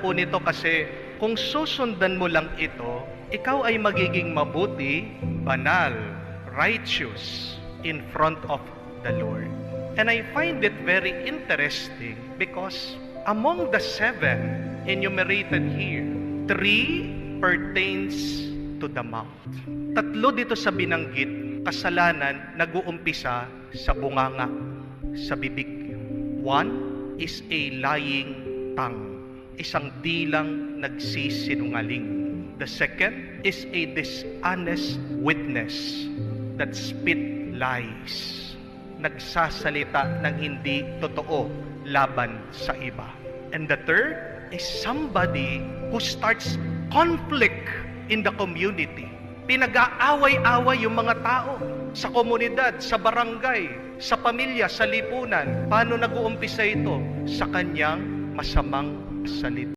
po nito kasi kung susundan mo lang ito, ikaw ay magiging mabuti, banal, righteous in front of the Lord. And I find it very interesting because among the 7 enumerated here, 3 pertains to the mouth. 3 dito sa binanggit, kasalanan nag-uumpisa sa bunganga, sa bibig. 1 is a lying tongue, isang dilang nagsisinungaling. The second is a dishonest witness that spit lies, nagsasalita ng hindi totoo laban sa iba. And the third is somebody who starts conflict in the community. Pinag-aaway-away yung mga tao sa komunidad, sa barangay, sa pamilya, sa lipunan. Paano nag-uumpisa ito? Sa kanyang masamang salita.